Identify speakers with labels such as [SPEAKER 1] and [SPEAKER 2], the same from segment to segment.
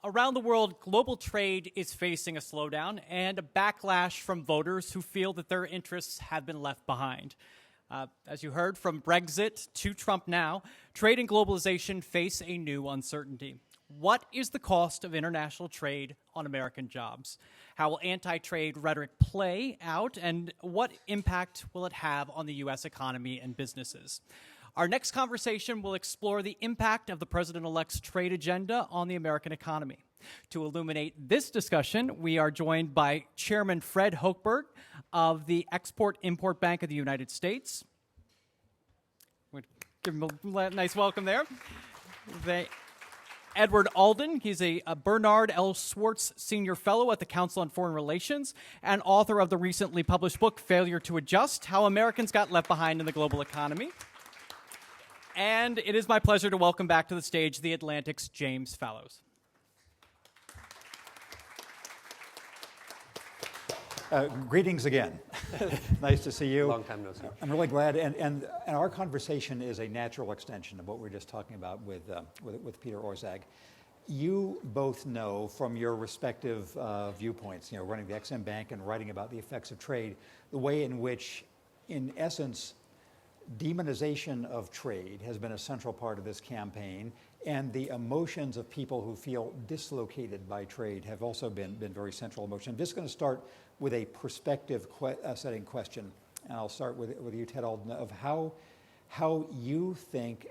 [SPEAKER 1] Around the world, global trade is facing a slowdown and a backlash from voters who feel that their interests have been left behind. As you heard, from Brexit to Trump now, trade and globalization face a new uncertainty. What is the cost of international trade on American jobs? How will anti-trade rhetoric play out, and what impact will it have on the U.S. economy and businesses? Our next conversation will explore the impact of the President-elect's trade agenda on the American economy. To illuminate this discussion, we are joined by Chairman Fred Hochberg of the Export-Import Bank of the United States. We'll give him a nice welcome there. Edward Alden, he's a Bernard L. Schwartz Senior Fellow at the Council on Foreign Relations and author of the recently published book, Failure to Adjust: How Americans Got Left Behind in the Global Economy. And it is my pleasure to welcome back to the stage the Atlantic's James Fallows.
[SPEAKER 2] Greetings again. Nice to see you.
[SPEAKER 3] Long time no see.
[SPEAKER 2] I'm really glad, and our conversation is a natural extension of what we were just talking about with Peter Orszag. You both know from your respective viewpoints, running the XM Bank and writing about the effects of trade, the way in which, in essence, demonization of trade has been a central part of this campaign, and the emotions of people who feel dislocated by trade have also been very central emotion. I'm just going to start with a perspective setting question, and I'll start with you, Ted Alden, of how you think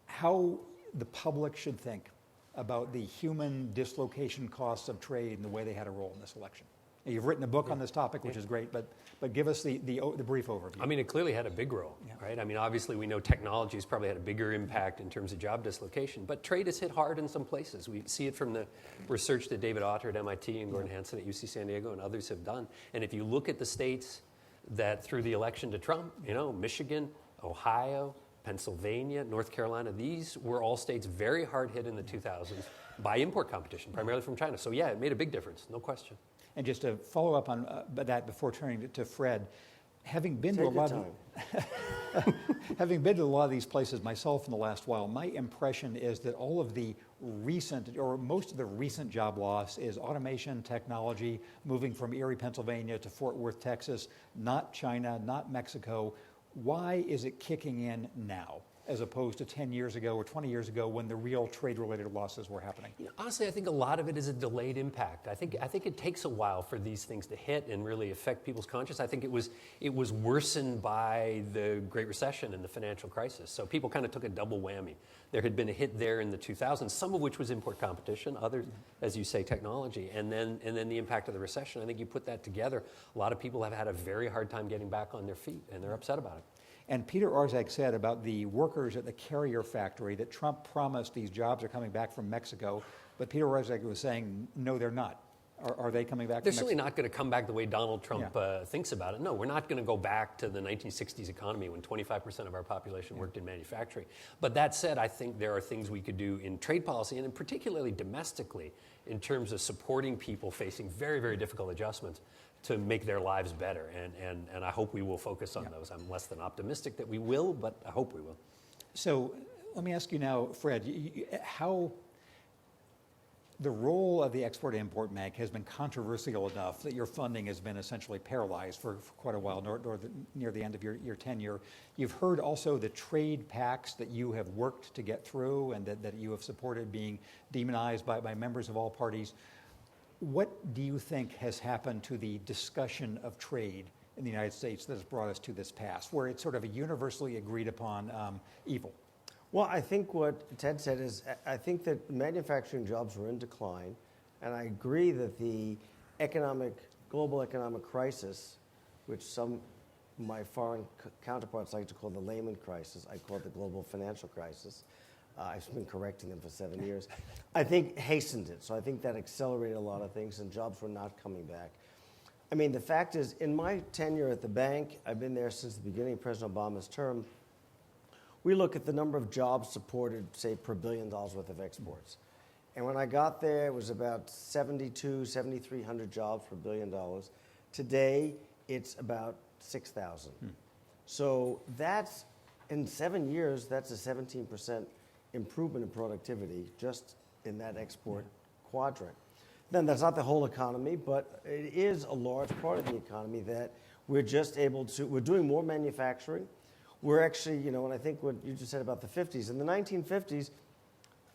[SPEAKER 2] how the public should think about the human dislocation costs of trade and the way they had a role in this election. You've written a book on this topic, which is great, but give us the brief overview.
[SPEAKER 3] I mean, it clearly had a big role, right? I mean, obviously, we know technology has probably had a bigger impact in terms of job dislocation, but trade has hit hard in some places. We see it from the research that David Otter at MIT and Gordon Hanson at UC San Diego and others have done. And if you look at the states that through the election to Trump, Michigan, Ohio, Pennsylvania, North Carolina, these were all states very hard hit in the 2000s by import competition, primarily from China. So yeah, it made a big difference, no question.
[SPEAKER 2] And just to follow up on that before turning to Fred, having been to a lot of these places myself in the last while, my impression is that all of the recent, or most of the recent job loss is automation, technology, moving from Erie, Pennsylvania to Fort Worth, Texas, not China, not Mexico. Why is it kicking in now, as opposed to 10 years ago or 20 years ago when the real trade-related losses were happening?
[SPEAKER 3] Honestly, I think a lot of it is a delayed impact. I think it takes a while for these things to hit and really affect people's conscience. I think it was worsened by the Great Recession and the financial crisis. So people kind of took a double whammy. There had been a hit there in the 2000s, some of which was import competition, others, as you say, technology, and then the impact of the recession. I think you put that together. A lot of people have had a very hard time getting back on their feet, and they're upset about it.
[SPEAKER 2] And Peter Orszag said about the workers at the Carrier factory that Trump promised these jobs are coming back from Mexico, but Peter Orszag was saying, no, they're not. Are they coming back
[SPEAKER 3] They're
[SPEAKER 2] from Mexico?
[SPEAKER 3] certainly not going to come back the way Donald Trump thinks about it. No, we're not going to go back to the 1960s economy when 25% of our population worked in manufacturing. But that said, I think there are things we could do in trade policy, and particularly domestically, in terms of supporting people facing very, very difficult adjustments to make their lives better, and I hope we will focus on those. I'm less than optimistic that we will, but I hope we will.
[SPEAKER 2] So let me ask you now, Fred, how the role of the Export-Import Bank has been controversial enough that your funding has been essentially paralyzed for quite a while, near the end of your tenure. You've heard also the trade pacts that you have worked to get through and that you have supported being demonized by members of all parties. What do you think has happened to the discussion of trade in the United States that has brought us to this pass, where it's sort of a universally agreed upon evil?
[SPEAKER 4] Well, I think what Ted said is, I think that manufacturing jobs were in decline, and I agree that the global economic crisis, which some of my foreign counterparts like to call the Lehman crisis, I call it the global financial crisis. I've been correcting them for 7 years. I think hastened it. So I think that accelerated a lot of things, and jobs were not coming back. I mean, the fact is, in my tenure at the bank, I've been there since the beginning of President Obama's term, we look at the number of jobs supported, say, per $1 billion worth of exports. And when I got there, it was about 7,300 jobs per $1 billion. Today, it's about 6,000. So that's, in 7 years, that's a 17% improvement in productivity just in that export quadrant. Then that's not the whole economy, but it is a large part of the economy that we're just able to, we're doing more manufacturing. We're actually, and I think what you just said about the 50s, in the 1950s,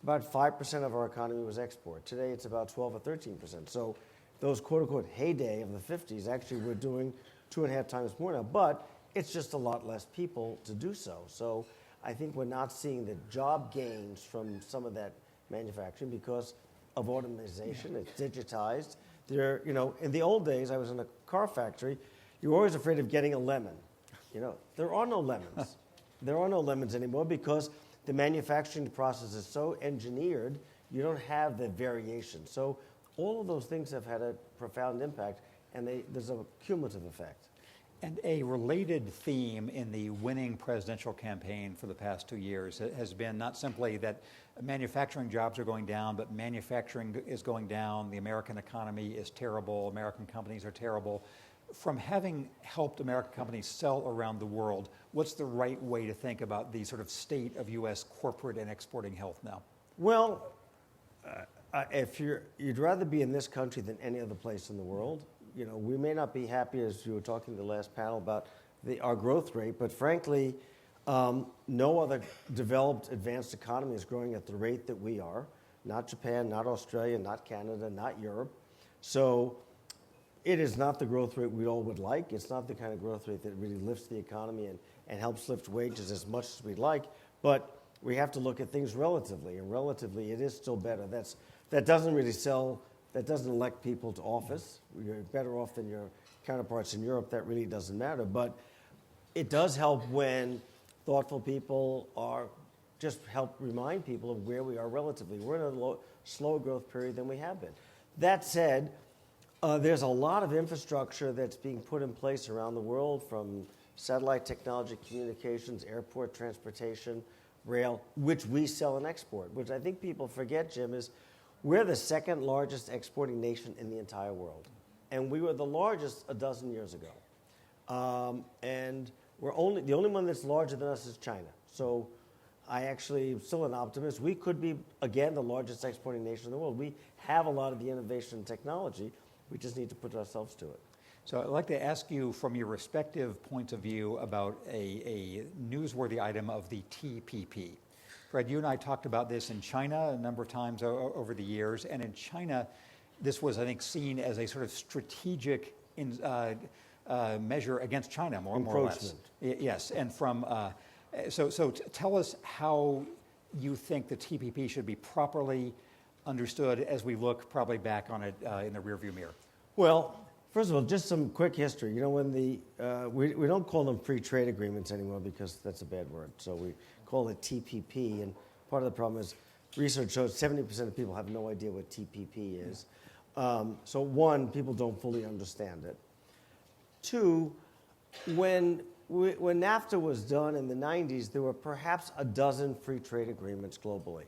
[SPEAKER 4] about 5% of our economy was export. Today it's about 12 or 13%. So those quote-unquote heyday of the 50s, actually we're doing 2.5 times more now, but it's just a lot less people to do so. So I think we're not seeing the job gains from some of that manufacturing because of automation. It's digitized. In the old days, I was in a car factory. You were always afraid of getting a lemon. There are no lemons. There are no lemons anymore because the manufacturing process is so engineered, you don't have the variation. So all of those things have had a profound impact, and there's a cumulative effect.
[SPEAKER 2] And a related theme in the winning presidential campaign for the past 2 years has been not simply that manufacturing jobs are going down, but manufacturing is going down, the American economy is terrible, American companies are terrible. From having helped American companies sell around the world, what's the right way to think about the sort of state of U.S. corporate and exporting health now?
[SPEAKER 4] Well, if you'd rather be in this country than any other place in the world. We may not be happy, as you were talking to the last panel, about our growth rate, but frankly, no other developed, advanced economy is growing at the rate that we are. Not Japan, not Australia, not Canada, not Europe. So it is not the growth rate we all would like. It's not the kind of growth rate that really lifts the economy and helps lift wages as much as we'd like. But we have to look at things relatively, and relatively it is still better. That doesn't really sell. That doesn't elect people to office. You're better off than your counterparts in Europe. That really doesn't matter. But it does help when thoughtful people just help remind people of where we are relatively. We're in a slower growth period than we have been. That said, there's a lot of infrastructure that's being put in place around the world, from satellite technology, communications, airport transportation, rail, which we sell and export, which I think people forget, Jim, is we're the second largest exporting nation in the entire world. And we were the largest a dozen years ago. And the only one that's larger than us is China. So I actually am still an optimist. We could be, again, the largest exporting nation in the world. We have a lot of the innovation and technology. We just need to put ourselves to it.
[SPEAKER 2] So I'd like to ask you, from your respective points of view, about a newsworthy item of the TPP. Fred, you and I talked about this in China a number of times over the years, and in China, this was, I think, seen as a sort of strategic measure against China, more or less. Yes, and so tell us how you think the TPP should be properly understood as we look probably back on it in the rearview mirror.
[SPEAKER 4] Well, first of all, just some quick history. When we don't call them free trade agreements anymore because that's a bad word. So we call it TPP, and part of the problem is research shows 70% of people have no idea what TPP is. So one, people don't fully understand it. Two, when NAFTA was done in the 90s, there were perhaps a dozen free trade agreements globally,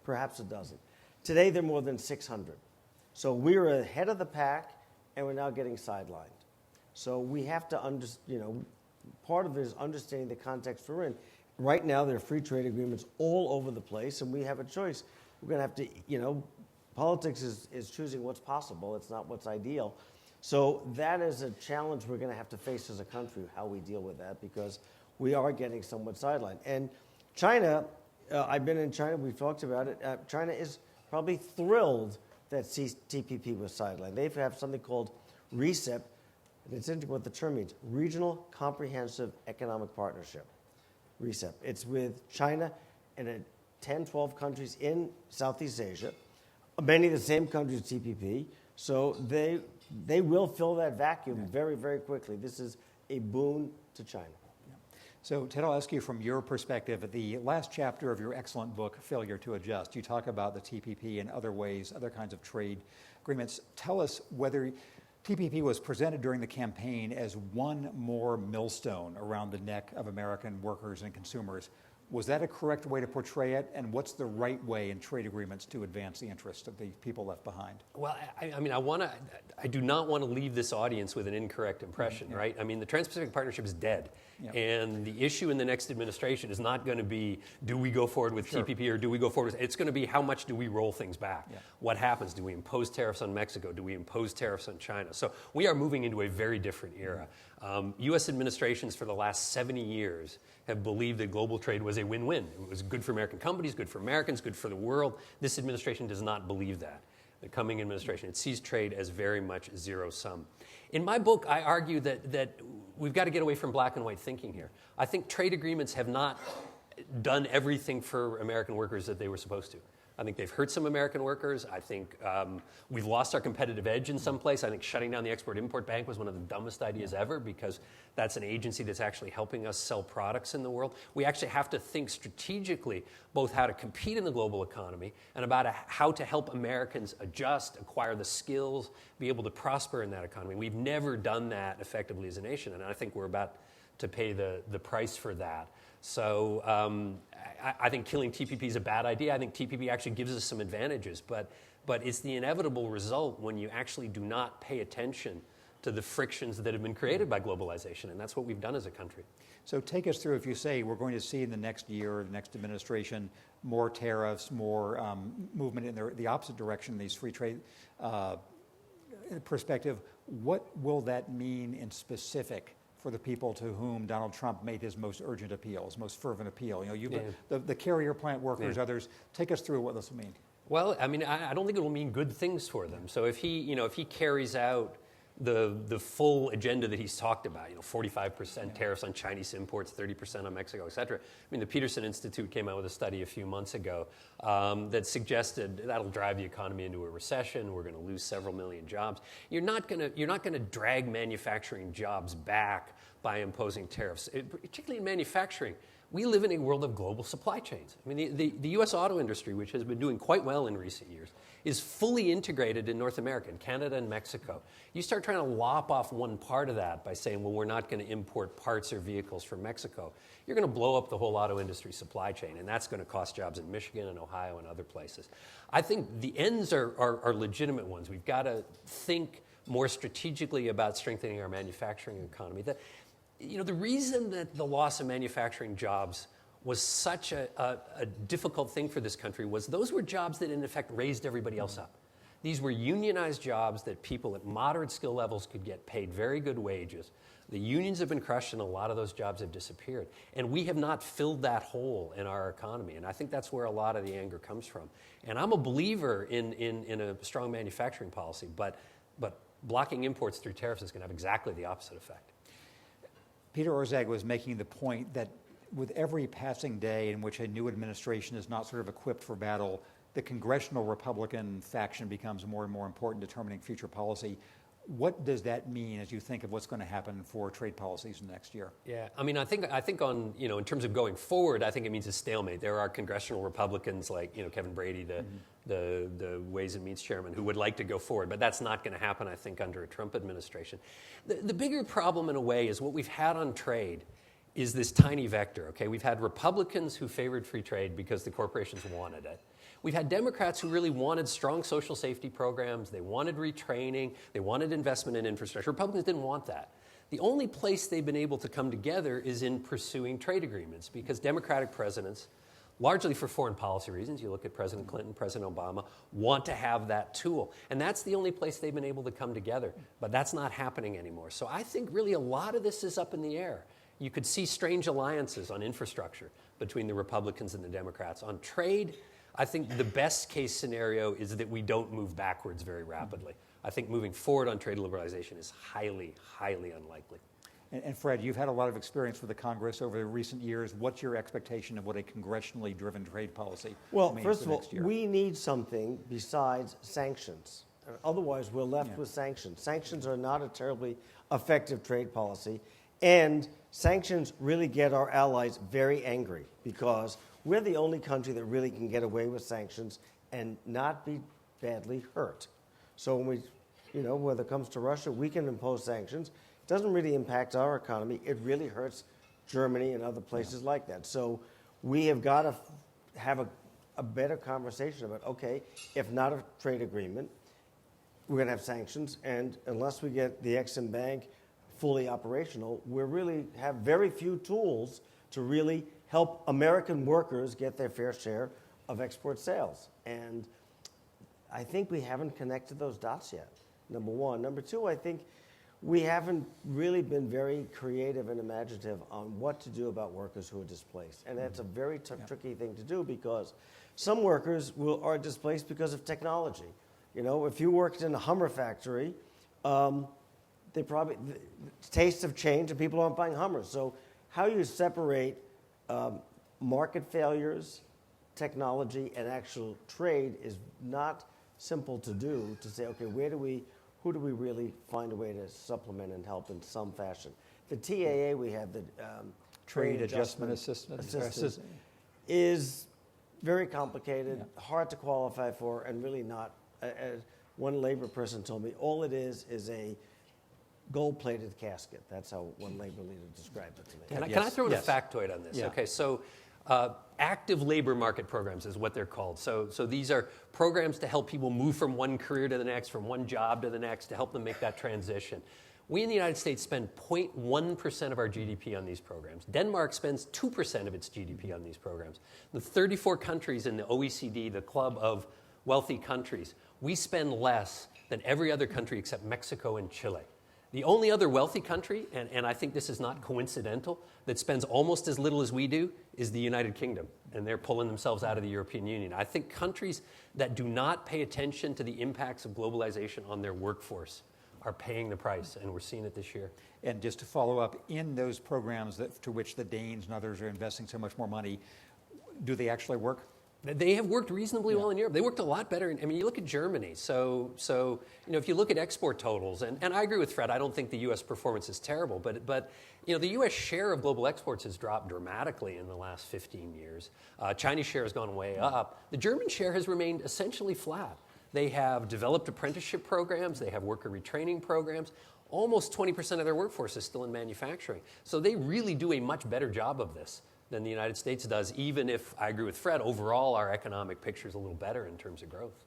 [SPEAKER 4] perhaps a dozen. Today, there are more than 600. So we're ahead of the pack, and we're now getting sidelined. So we have to part of it is understanding the context we're in. Right now, there are free trade agreements all over the place, and we have a choice. We're going to have to, politics is choosing what's possible. It's not what's ideal. So that is a challenge we're going to have to face as a country, how we deal with that, because we are getting somewhat sidelined. And China, I've been in China. We've talked about it. China is probably thrilled that TPP was sidelined. They have something called RCEP, and it's interesting what the term means, Regional Comprehensive Economic Partnership. RCEP. It's with China and 10, 12 countries in Southeast Asia, many of the same countries as TPP. So they will fill that vacuum very, very quickly. This is a boon to China.
[SPEAKER 2] So, Ted, I'll ask you from your perspective, the last chapter of your excellent book, Failure to Adjust, you talk about the TPP and other ways, other kinds of trade agreements. Tell us whether TPP was presented during the campaign as one more millstone around the neck of American workers and consumers. Was that a correct way to portray it? And what's the right way in trade agreements to advance the interests of the people left behind?
[SPEAKER 3] Well, I do not want to leave this audience with an incorrect impression, right? I mean, the Trans-Pacific Partnership is dead.
[SPEAKER 2] Yep.
[SPEAKER 3] And the issue in the next administration is not going to be, do we go forward with TPP or do we go forward with, it's going to be how much do we roll things back?
[SPEAKER 2] Yeah.
[SPEAKER 3] What happens? Do we impose tariffs on Mexico? Do we impose tariffs on China? So we are moving into a very different era. U.S. administrations for the last 70 years have believed that global trade was a win-win. It was good for American companies, good for Americans, good for the world. This administration does not believe that. The coming administration, it sees trade as very much zero-sum. In my book, I argue that we've got to get away from black and white thinking here. I think trade agreements have not done everything for American workers that they were supposed to. I think they've hurt some American workers. I think we've lost our competitive edge in some place. I think shutting down the Export-Import Bank was one of the dumbest ideas ever, because that's an agency that's actually helping us sell products in the world. We actually have to think strategically both how to compete in the global economy and about how to help Americans adjust, acquire the skills, be able to prosper in that economy. We've never done that effectively as a nation, and I think we're about to pay the price for that. So I think killing TPP is a bad idea. I think TPP actually gives us some advantages, but it's the inevitable result when you actually do not pay attention to the frictions that have been created by globalization, and that's what we've done as a country.
[SPEAKER 2] So take us through, if you say we're going to see in the next year, the next administration, more tariffs, more movement in the opposite direction, these free trade perspective, what will that mean in specific for the people to whom Donald Trump made his most urgent appeal, his most fervent appeal? The carrier plant workers, others. Take us through what this will mean.
[SPEAKER 3] Well, I mean, I don't think it will mean good things for them. So if he carries out the full agenda that he's talked about, 45% tariffs on Chinese imports, 30% on Mexico, et cetera. I mean, the Peterson Institute came out with a study a few months ago that suggested that'll drive the economy into a recession. We're going to lose several million jobs. You're not going to drag manufacturing jobs back by imposing tariffs, particularly in manufacturing. We live in a world of global supply chains. I mean, the U.S. auto industry, which has been doing quite well in recent years, is fully integrated in North America, in Canada and Mexico. You start trying to lop off one part of that by saying, well, we're not going to import parts or vehicles from Mexico, you're going to blow up the whole auto industry supply chain, and that's going to cost jobs in Michigan and Ohio and other places. I think the ends are legitimate ones. We've got to think more strategically about strengthening our manufacturing economy. The reason that the loss of manufacturing jobs was such a difficult thing for this country was those were jobs that in effect raised everybody else up. These were unionized jobs that people at moderate skill levels could get paid very good wages. The unions have been crushed and a lot of those jobs have disappeared. And we have not filled that hole in our economy. And I think that's where a lot of the anger comes from. And I'm a believer in a strong manufacturing policy, but blocking imports through tariffs is going to have exactly the opposite effect.
[SPEAKER 2] Peter Orszag was making the point that with every passing day in which a new administration is not sort of equipped for battle, the congressional Republican faction becomes more and more important in determining future policy. What does that mean as you think of what's going to happen for trade policies next year?
[SPEAKER 3] Yeah, I mean, I think on, in terms of going forward, I think it means a stalemate. There are congressional Republicans like, Kevin Brady, the Ways and Means chairman, who would like to go forward, but that's not going to happen, I think, under a Trump administration. The bigger problem, in a way, is what we've had on trade is this tiny vector, okay? We've had Republicans who favored free trade because the corporations wanted it. We've had Democrats who really wanted strong social safety programs. They wanted retraining. They wanted investment in infrastructure. Republicans didn't want that. The only place they've been able to come together is in pursuing trade agreements, because Democratic presidents, largely for foreign policy reasons, you look at President Clinton, President Obama, want to have that tool. And that's the only place they've been able to come together. But that's not happening anymore. So I think really a lot of this is up in the air. You could see strange alliances on infrastructure between the Republicans and the Democrats. On trade, I think the best case scenario is that we don't move backwards very rapidly. I think moving forward on trade liberalization is highly, highly unlikely.
[SPEAKER 2] And Fred, you've had a lot of experience with the Congress over the recent years. What's your expectation of what a congressionally driven trade policy means
[SPEAKER 4] first
[SPEAKER 2] for
[SPEAKER 4] of all,
[SPEAKER 2] next year?
[SPEAKER 4] we need something besides sanctions. Otherwise, we're left with sanctions. Sanctions are not a terribly effective trade policy. And sanctions really get our allies very angry, because we're the only country that really can get away with sanctions and not be badly hurt. So when whether it comes to Russia, we can impose sanctions. It doesn't really impact our economy. It really hurts Germany and other places like that. So we have got to have a better conversation about, okay, if not a trade agreement, we're going to have sanctions, and unless we get the Exim Bank fully operational, we really have very few tools to really help American workers get their fair share of export sales. And I think we haven't connected those dots yet, number one. Number two, I think we haven't really been very creative and imaginative on what to do about workers who are displaced. And that's a very tricky thing to do, because some workers are displaced because of technology. You know, if you worked in a Hummer factory, they probably, the tastes have changed and people aren't buying Hummers. So how you separate market failures, technology, and actual trade is not simple to do, to say, okay, who do we really find a way to supplement and help in some fashion? The TAA we have, the
[SPEAKER 2] Trade Adjustment Assistance,
[SPEAKER 4] is very complicated, hard to qualify for, and really not, as one labor person told me, all it is a gold-plated casket. That's how one labor leader described it to me.
[SPEAKER 3] Can I throw in a factoid on this?
[SPEAKER 2] Yeah.
[SPEAKER 3] Okay, so active labor market programs is what they're called. So these are programs to help people move from one career to the next, from one job to the next, to help them make that transition. We in the United States spend 0.1% of our GDP on these programs. Denmark spends 2% of its GDP on these programs. The 34 countries in the OECD, the club of wealthy countries, we spend less than every other country except Mexico and Chile. The only other wealthy country, and I think this is not coincidental, that spends almost as little as we do is the United Kingdom, and they're pulling themselves out of the European Union. I think countries that do not pay attention to the impacts of globalization on their workforce are paying the price, and we're seeing it this year.
[SPEAKER 2] And just to follow up, in those programs to which the Danes and others are investing so much more money, do they actually work?
[SPEAKER 3] They have worked reasonably well in Europe. They worked a lot better. You look at Germany. So if you look at export totals, and I agree with Fred, I don't think the U.S. performance is terrible, but the U.S. share of global exports has dropped dramatically in the last 15 years. Chinese share has gone way up. The German share has remained essentially flat. They have developed apprenticeship programs. They have worker retraining programs. Almost 20% of their workforce is still in manufacturing. So they really do a much better job of this than the United States does, even if, I agree with Fred, overall our economic picture is a little better in terms of growth.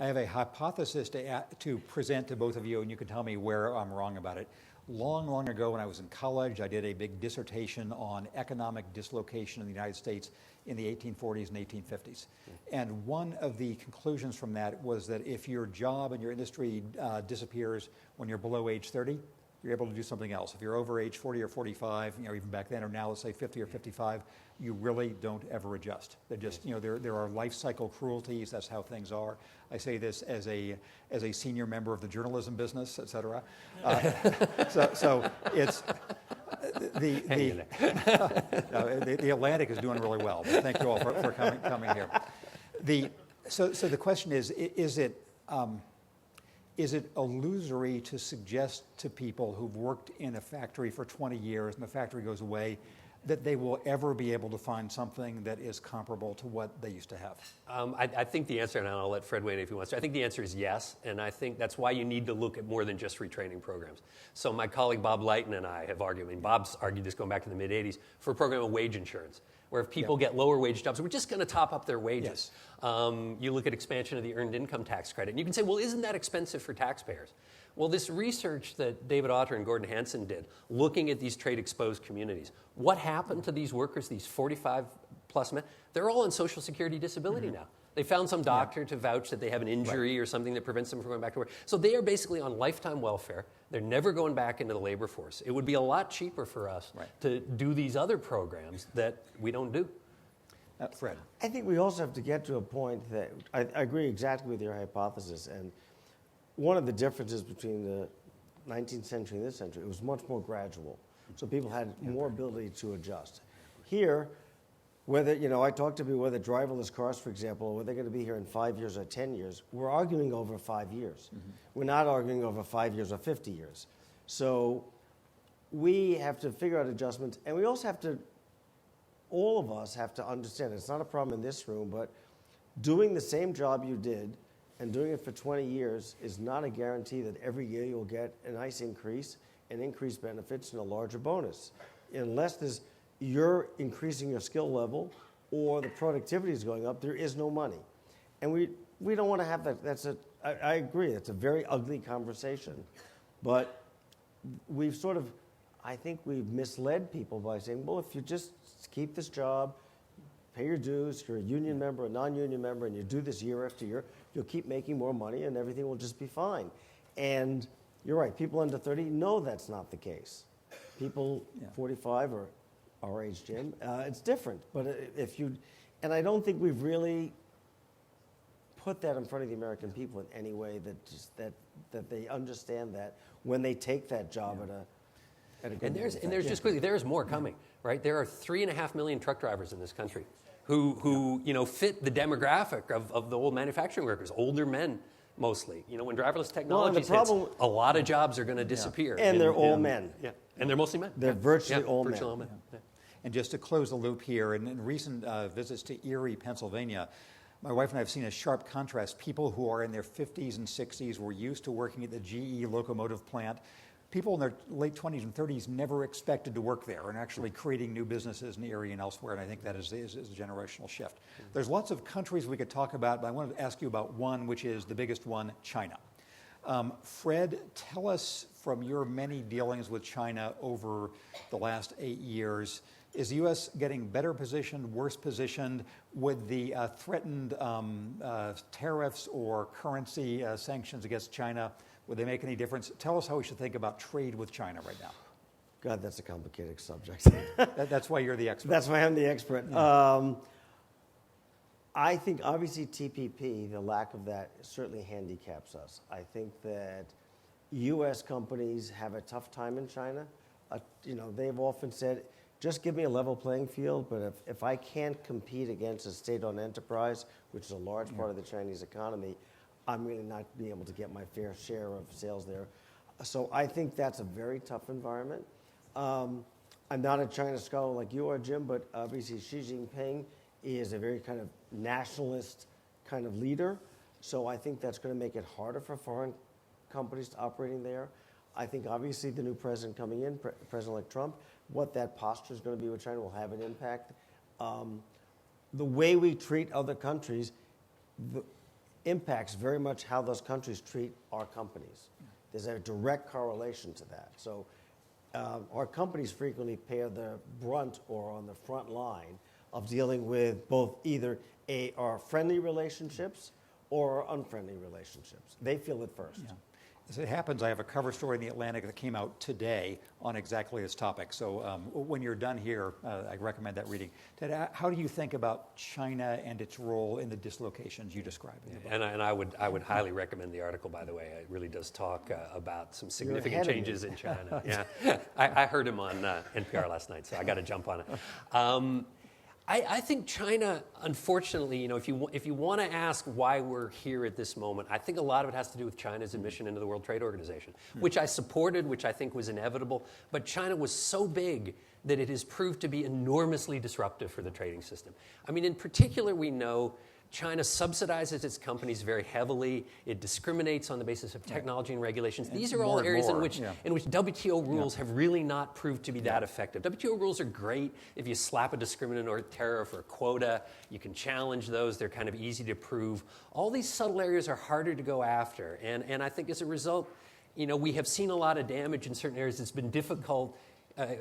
[SPEAKER 2] I have a hypothesis to present to both of you, and you can tell me where I'm wrong about it. Long, long ago when I was in college, I did a big dissertation on economic dislocation in the United States in the 1840s and 1850s. And one of the conclusions from that was that if your job and your industry disappears when you're below age 30, you're able to do something else. If you're over age 40 or 45, even back then, or now let's say 50 or 55, you really don't ever adjust. They're just, there are life cycle cruelties. That's how things are. I say this as a senior member of the journalism business, et cetera. So it's the Atlantic is doing really well. But thank you all for coming here. So the question is it illusory to suggest to people who've worked in a factory for 20 years and the factory goes away that they will ever be able to find something that is comparable to what they used to have?
[SPEAKER 3] I think the answer, and I'll let Fred weigh in if he wants to, I think the answer is yes, and I think that's why you need to look at more than just retraining programs. So my colleague Bob Lighton and I have argued, Bob's argued this going back to the mid-'80s, for a program of wage insurance, where if people get lower wage jobs, we're just going to top up their wages. Yes. You look at expansion of the earned income tax credit, and you can say, well, isn't that expensive for taxpayers? Well, this research that David Otter and Gordon Hansen did, looking at these trade-exposed communities, what happened to these workers, these 45-plus men? They're all on Social Security disability now. They found some doctor to vouch that they have an injury or something that prevents them from going back to work. So they are basically on lifetime welfare. They're never going back into the labor force. It would be a lot cheaper for us to do these other programs that we don't do.
[SPEAKER 2] Fred.
[SPEAKER 4] I think we also have to get to a point that I agree exactly with your hypothesis. And one of the differences between the 19th century and this century, it was much more gradual. So people had more ability to adjust. Here, whether, I talked to people whether driverless cars, for example, whether they're going to be here in 5 years or 10 years, we're arguing over 5 years. Mm-hmm. We're not arguing over 5 years or 50 years. So we have to figure out adjustments, and we also have to, all of us have to understand, it's not a problem in this room, but doing the same job you did and doing it for 20 years is not a guarantee that every year you'll get a nice increase and increased benefits and a larger bonus. Unless you're increasing your skill level or the productivity is going up, there is no money. And we don't want to have that. I agree, it's a very ugly conversation. But we've sort of, I think we've misled people by saying, well, if you just keep this job, pay your dues, you're a union member, a non-union member, and you do this year after year, you'll keep making more money and everything will just be fine. And you're right, people under 30 know that's not the case. People 45 or our age, Jim, it's different. But if you, and I don't think we've really put that in front of the American people in any way that they understand that when they take that job at a good
[SPEAKER 3] there's just quickly, there's more coming, right? There are 3.5 million truck drivers in this country who fit the demographic of the old manufacturing workers, older men mostly. When driverless technology hits, a lot of jobs are going to disappear.
[SPEAKER 4] And they're all men.
[SPEAKER 3] Yeah, and they're mostly men.
[SPEAKER 4] They're virtually all men.
[SPEAKER 3] Yeah.
[SPEAKER 2] And just to close the loop here, in recent visits to Erie, Pennsylvania, my wife and I have seen a sharp contrast. People who are in their 50s and 60s were used to working at the GE locomotive plant. People in their late 20s and 30s never expected to work there and actually creating new businesses in Erie and elsewhere, and I think that is a generational shift. There's lots of countries we could talk about, but I wanted to ask you about one, which is the biggest one, China. Fred, tell us from your many dealings with China over the last 8 years, is the U.S. getting better positioned, worse positioned? Would the threatened tariffs or currency sanctions against China, would they make any difference? Tell us how we should think about trade with China right now.
[SPEAKER 4] God, that's a complicated subject.
[SPEAKER 2] That's why you're the expert.
[SPEAKER 4] That's why I'm the expert. Yeah. I think obviously TPP, the lack of that certainly handicaps us. I think that U.S. companies have a tough time in China. They've often said, just give me a level playing field, but if I can't compete against a state-owned enterprise, which is a large part of the Chinese economy, I'm really not be able to get my fair share of sales there. So I think that's a very tough environment. I'm not a China scholar like you are, Jim, but obviously Xi Jinping is a very kind of nationalist kind of leader. So I think that's going to make it harder for foreign companies to operating there. I think obviously the new president coming in, President-elect Trump, what that posture is going to be with China will have an impact. The way we treat other countries impacts very much how those countries treat our companies. There's a direct correlation to that. So our companies frequently bear the brunt or on the front line of dealing with both either our friendly relationships or unfriendly relationships. They feel it first.
[SPEAKER 2] Yeah. As it happens, I have a cover story in The Atlantic that came out today on exactly this topic. So when you're done here, I recommend that reading. Ted, how do you think about China and its role in the dislocations you described in the book?
[SPEAKER 3] And I would highly recommend the article, by the way. It really does talk about some significant changes in China. Yeah, I heard him on NPR last night, so I got to jump on it. I think China, unfortunately, if you want to ask why we're here at this moment, I think a lot of it has to do with China's admission into the World Trade Organization, which I supported, which I think was inevitable. But China was so big that it has proved to be enormously disruptive for the trading system. I mean, in particular, we know China subsidizes its companies very heavily. It discriminates on the basis of technology and regulations. These are all areas in which WTO rules have really not proved to be that effective. WTO rules are great if you slap a discriminatory tariff or quota. You can challenge those. They're kind of easy to prove. All these subtle areas are harder to go after. And I think as a result, we have seen a lot of damage in certain areas. It's been difficult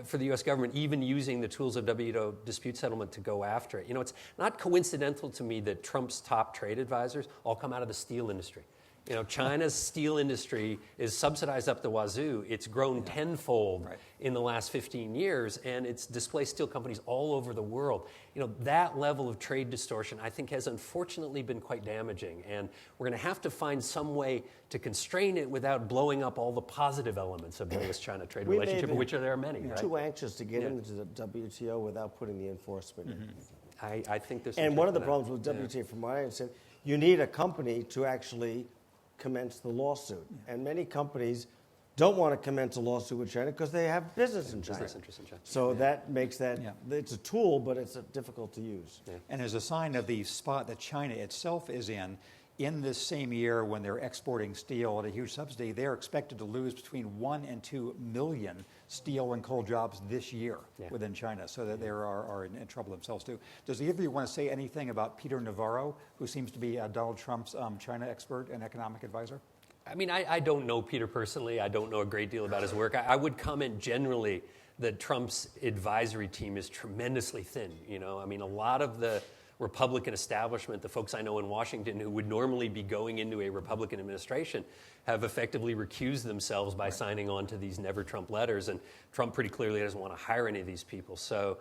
[SPEAKER 3] for the U.S. government, even using the tools of WTO dispute settlement to go after it. It's not coincidental to me that Trump's top trade advisors all come out of the steel industry. China's steel industry is subsidized up the wazoo. It's grown tenfold in the last 15 years, and it's displaced steel companies all over the world. That level of trade distortion, I think, has unfortunately been quite damaging, and we're going to have to find some way to constrain it without blowing up all the positive elements of the U.S.-China trade relationship, of which there are many.
[SPEAKER 4] Too anxious to get into the WTO without putting the enforcement in.
[SPEAKER 3] I think there's
[SPEAKER 4] and one of the problems with WTO, from what I understand, you need a company to actually commence the lawsuit. And many companies don't want to commence a lawsuit with China because they have business in China.
[SPEAKER 3] Business interests in China.
[SPEAKER 4] So that makes that, it's a tool, but it's difficult to use.
[SPEAKER 2] Yeah. And as a sign of the spot that China itself is in this same year when they're exporting steel at a huge subsidy, they're expected to lose between 1 and 2 million steel and coal jobs this year within China, so that they are in trouble themselves too. Does either of you want to say anything about Peter Navarro, who seems to be Donald Trump's China expert and economic advisor?
[SPEAKER 3] I mean, I don't know Peter personally. I don't know a great deal about his work. I would comment generally that Trump's advisory team is tremendously thin. You know, I mean, a lot of the Republican establishment, the folks I know in Washington who would normally be going into a Republican administration, have effectively recused themselves by signing on to these Never Trump letters, and Trump pretty clearly doesn't want to hire any of these people. So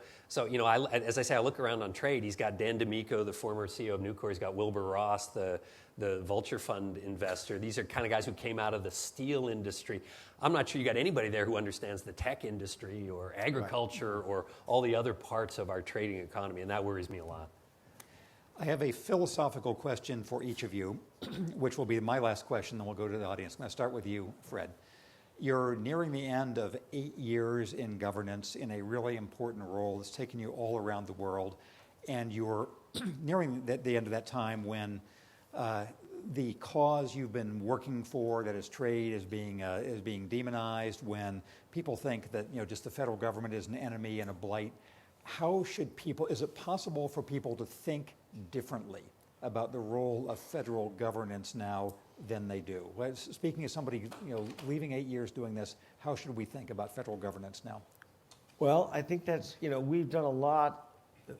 [SPEAKER 3] you know, as I say, I look around on trade. He's got Dan D'Amico, the former CEO of Nucor. He's got Wilbur Ross, the Vulture Fund investor. These are kind of guys who came out of the steel industry. I'm not sure you got anybody there who understands the tech industry or agriculture or all the other parts of our trading economy, and that worries me a lot.
[SPEAKER 2] I have a philosophical question for each of you, which will be my last question, then we'll go to the audience. I'm going to start with you, Fred. You're nearing the end of 8 years in governance in a really important role that's taken you all around the world, and you're nearing the end of that time when the cause you've been working for, that is trade, is being demonized, when people think that, you know, just the federal government is an enemy and a blight. How should people, is it possible for people to think differently about the role of federal governance now than they do? Speaking as somebody, you know, leaving 8 years doing this, how should we think about federal governance now?
[SPEAKER 4] Well, I think that's, you know, we've done a lot,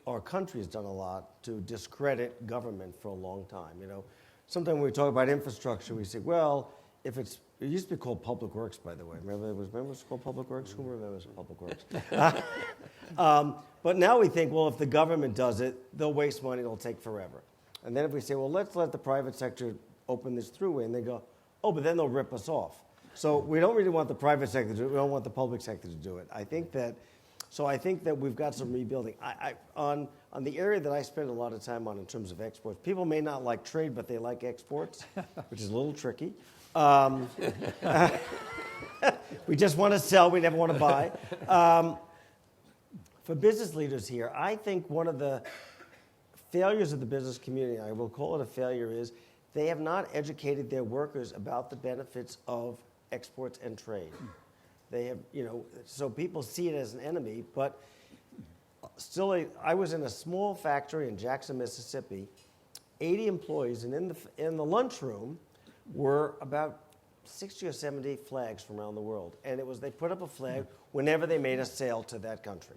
[SPEAKER 4] our country has done a lot to discredit government for a long time. You know, sometimes when we talk about infrastructure, we say, well, if it used to be called Public Works, by the way. Remember it was called Public Works? Who remembers Public Works? But now we think, well, if the government does it, they'll waste money, it'll take forever. And then if we say, well, let's let the private sector open this throughway, and they go, oh, but then they'll rip us off. So we don't really want the private sector to do it. We don't want the public sector to do it. I think that we've got some rebuilding. On the area that I spend a lot of time on in terms of exports, people may not like trade, but they like exports, which is a little tricky. We just want to sell, we never want to buy. For business leaders here, I think one of the failures of the business community, I will call it a failure, is they have not educated their workers about the benefits of exports and trade. They have, you know, so people see it as an enemy, but still, I was in a small factory in Jackson, Mississippi, 80 employees, and in the lunchroom were about 60 or 70 flags from around the world. And it was, they put up a flag whenever they made a sale to that country.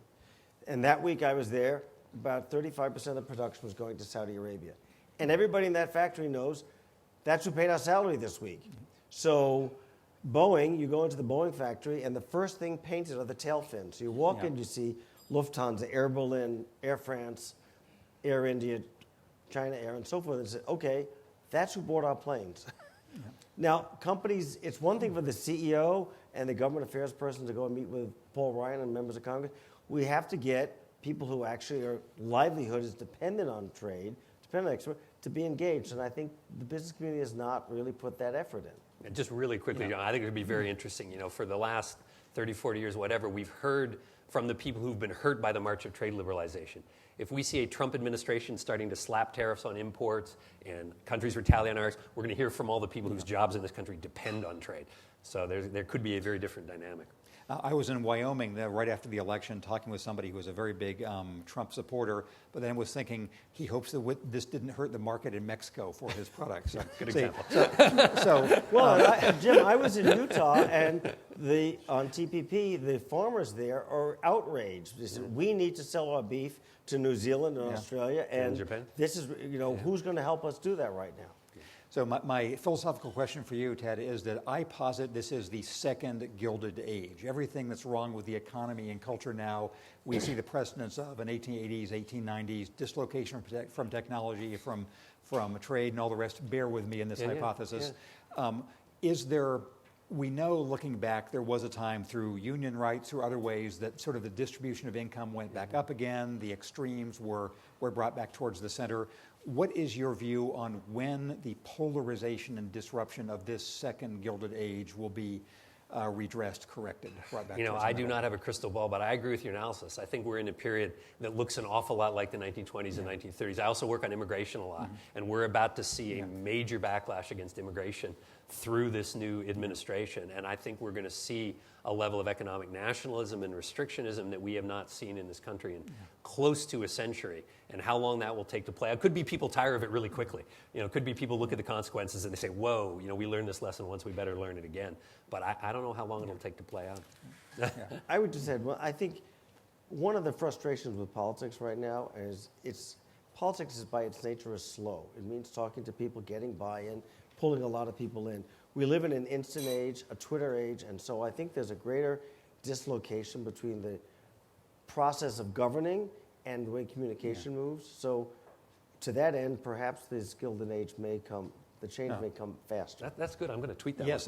[SPEAKER 4] And that week I was there, about 35% of the production was going to Saudi Arabia. And everybody in that factory knows that's who paid our salary this week. So Boeing, you go into the Boeing factory, and the first thing painted are the tail fins. So you walk in, you see Lufthansa, Air Berlin, Air France, Air India, China Air, and so forth. And say, okay, that's who bought our planes. Now, companies, it's one thing for the CEO and the government affairs person to go and meet with Paul Ryan and members of Congress. We have to get people who actually are livelihood is dependent on trade, dependent on export, to be engaged. And I think the business community has not really put that effort in.
[SPEAKER 3] And just really quickly, John, I think it would be very interesting. You know, for the last 30, 40 years, whatever, we've heard from the people who've been hurt by the march of trade liberalization. If we see a Trump administration starting to slap tariffs on imports and countries retaliate on ours, we're going to hear from all the people whose jobs in this country depend on trade. So there could be a very different dynamic.
[SPEAKER 2] I was in Wyoming right after the election talking with somebody who was a very big Trump supporter, but then was thinking he hopes that this didn't hurt the market in Mexico for his products. So,
[SPEAKER 3] good example.
[SPEAKER 4] Jim, I was in Utah, and on TPP, the farmers there are outraged. They said, we need to sell our beef to New Zealand and Australia, and
[SPEAKER 3] Japan.
[SPEAKER 4] This is, you know, who's going to help us do that right now?
[SPEAKER 2] So my philosophical question for you, Ted, is that I posit this is the second Gilded Age. Everything that's wrong with the economy and culture now, we see the precedents of in 1880s, 1890s, dislocation from technology, from trade and all the rest. Bear with me in this hypothesis. Yeah. We know, looking back, there was a time through union rights or other ways that sort of the distribution of income went back up again. The extremes were brought back towards the center. What is your view on when the polarization and disruption of this second Gilded Age will be redressed, corrected, brought back?
[SPEAKER 3] You know, I do not have a crystal ball, but I agree with your analysis. I think we're in a period that looks an awful lot like the 1920s and 1930s. I also work on immigration a lot, and we're about to see a major backlash against immigration through this new administration. And I think we're going to see a level of economic nationalism and restrictionism that we have not seen in this country in close to a century. And how long that will take to play out. Could be people tire of it really quickly. Could be people look at the consequences and they say, whoa, we learned this lesson once, we better learn it again. But I don't know how long it'll take to play out.
[SPEAKER 4] I would just add, well, I think one of the frustrations with politics right now is politics is by its nature is slow. It means talking to people, getting buy-in, pulling a lot of people in. We live in an instant age, a Twitter age, and so I think there's a greater dislocation between the process of governing and the way communication moves. So to that end, perhaps this Gilded Age may come, the change may come faster.
[SPEAKER 3] That's good. I'm going to tweet that.
[SPEAKER 2] Yes.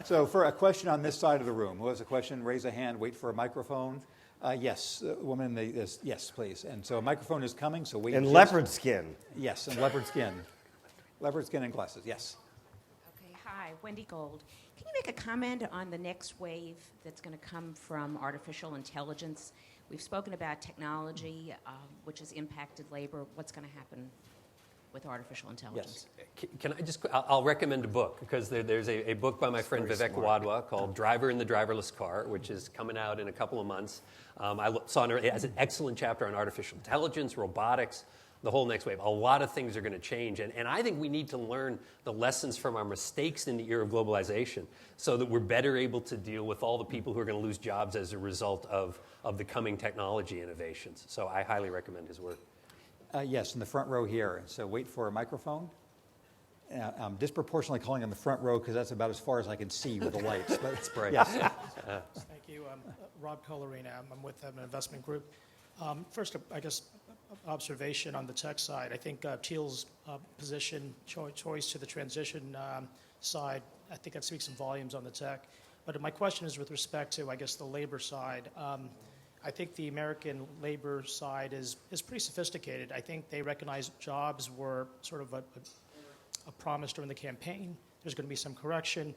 [SPEAKER 2] So for a question on this side of the room, who has a question, raise a hand, wait for a microphone. Yes, woman, yes, please. And so a microphone is coming, so wait.
[SPEAKER 4] And leopard skin.
[SPEAKER 2] Yes, and leopard skin. Leopard skin and glasses, yes.
[SPEAKER 5] Okay, hi, Wendy Gold. Can you make a comment on the next wave that's going to come from artificial intelligence? We've spoken about technology, which has impacted labor. What's going to happen with artificial intelligence?
[SPEAKER 3] Yes. Can I just, I'll recommend a book, because there's a book by my friend Vivek Wadhwa called Driver in the Driverless Car, which is coming out in a couple of months. I saw it has an excellent chapter on artificial intelligence, robotics, the whole next wave. A lot of things are going to change. And I think we need to learn the lessons from our mistakes in the era of globalization so that we're better able to deal with all the people who are going to lose jobs as a result of the coming technology innovations. So I highly recommend his work.
[SPEAKER 2] Yes, in the front row here. So wait for a microphone. I'm disproportionately calling on the front row because that's about as far as I can see with the lights. But
[SPEAKER 3] That's bright.
[SPEAKER 2] yes.
[SPEAKER 6] Thank you. Rob Colorina. I'm with an investment group. First, I guess, observation on the tech side. I think Thiel's position, choice to the transition side, I think that speaks some volumes on the tech. But my question is with respect to, I guess, the labor side. I think the American labor side is pretty sophisticated. I think they recognize jobs were sort of a promise during the campaign. There's going to be some correction.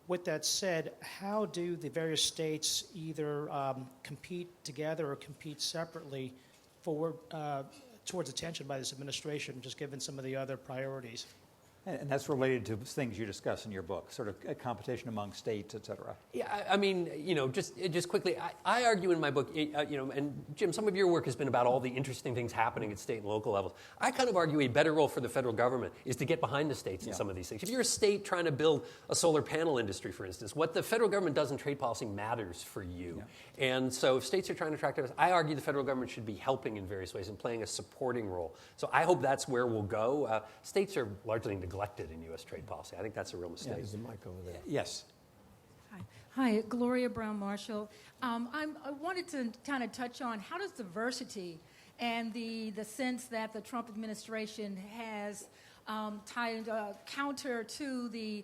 [SPEAKER 6] With that said, how do the various states either compete together or compete separately towards attention by this administration, just given some of the other priorities?
[SPEAKER 2] And that's related to things you discuss in your book, sort of a competition among states, et cetera.
[SPEAKER 3] Yeah, I mean, just quickly, I argue in my book, and Jim, some of your work has been about all the interesting things happening at state and local levels. I kind of argue a better role for the federal government is to get behind the states in some of these things. If you're a state trying to build a solar panel industry, for instance, what the federal government does in trade policy matters for you. Yeah. And so if states are trying to attract us, I argue the federal government should be helping in various ways and playing a supporting role. So I hope that's where we'll go. States are largely neglected in U.S. trade policy. I think that's a real mistake.
[SPEAKER 4] There's a mic over there.
[SPEAKER 2] Yes.
[SPEAKER 7] Hi, Gloria Brown Marshall. I wanted to kind of touch on how does diversity and the sense that the Trump administration has tied counter to the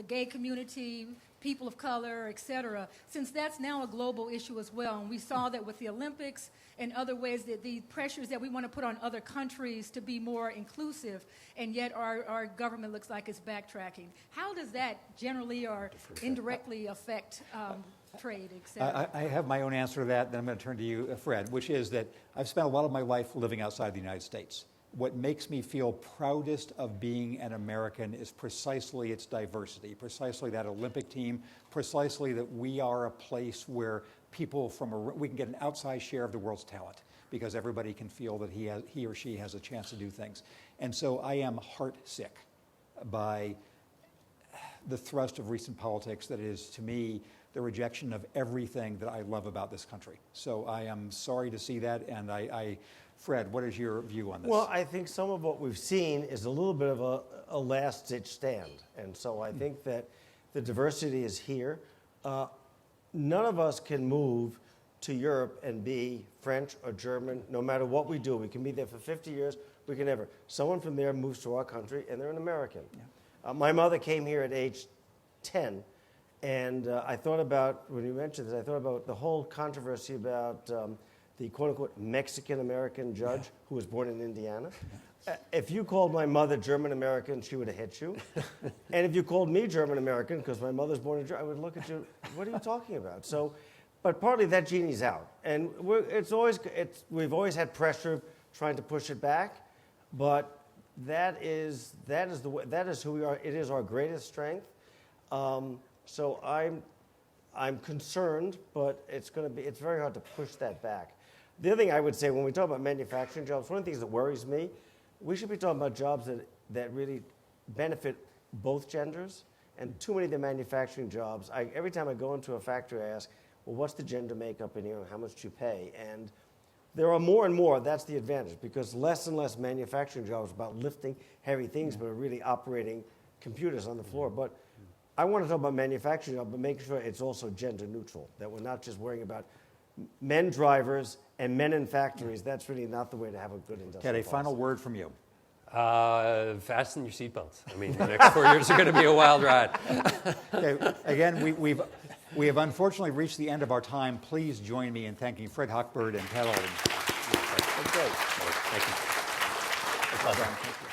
[SPEAKER 7] gay community, people of color, et cetera, since that's now a global issue as well. And we saw that with the Olympics and other ways that the pressures that we want to put on other countries to be more inclusive, and yet our government looks like it's backtracking. How does that generally or indirectly affect trade, et cetera?
[SPEAKER 2] I have my own answer to that, then I'm going to turn to you, Fred, which is that I've spent a lot of my life living outside the United States. What makes me feel proudest of being an American is precisely its diversity, precisely that Olympic team, precisely that we are a place where people we can get an outsized share of the world's talent because everybody can feel that he or she has a chance to do things. And so I am heartsick by the thrust of recent politics that is, to me, the rejection of everything that I love about this country. So I am sorry to see that, and Fred, what is your view on this?
[SPEAKER 4] Well, I think some of what we've seen is a little bit of a last-ditch stand. And so I think that the diversity is here. None of us can move to Europe and be French or German, no matter what we do. We can be there for 50 years. We can never. Someone from there moves to our country, and they're an American. Yeah. My mother came here at age 10, and I thought about, when you mentioned this, I thought about the whole controversy about the quote-unquote Mexican-American judge who was born in Indiana. If you called my mother German-American, she would have hit you. And if you called me German-American, because my mother's born in Germany, I would look at you, what are you talking about? So, but partly that genie's out. And we've always had pressure trying to push it back, but that is who we are. It is our greatest strength. So I'm concerned, but it's very hard to push that back. The other thing I would say when we talk about manufacturing jobs, one of the things that worries me, we should be talking about jobs that really benefit both genders. And too many of the manufacturing jobs, every time I go into a factory, I ask, well, what's the gender makeup in here and how much do you pay? And there are more and more, that's the advantage, because less and less manufacturing jobs are about lifting heavy things, but are really operating computers on the floor. But I want to talk about manufacturing jobs, but making sure it's also gender neutral, that we're not just worrying about men drivers and men in factories. That's really not the way to have a good industrial
[SPEAKER 2] Ted, a
[SPEAKER 4] policy.
[SPEAKER 2] final word from you.
[SPEAKER 3] Fasten your seatbelts. I mean, the next 4 years are going to be a wild ride.
[SPEAKER 2] Okay, again, we have unfortunately reached the end of our time. Please join me in thanking Fred Hochberg and Ted Alden.
[SPEAKER 3] Okay. Thank you.
[SPEAKER 2] Well done. Thank you.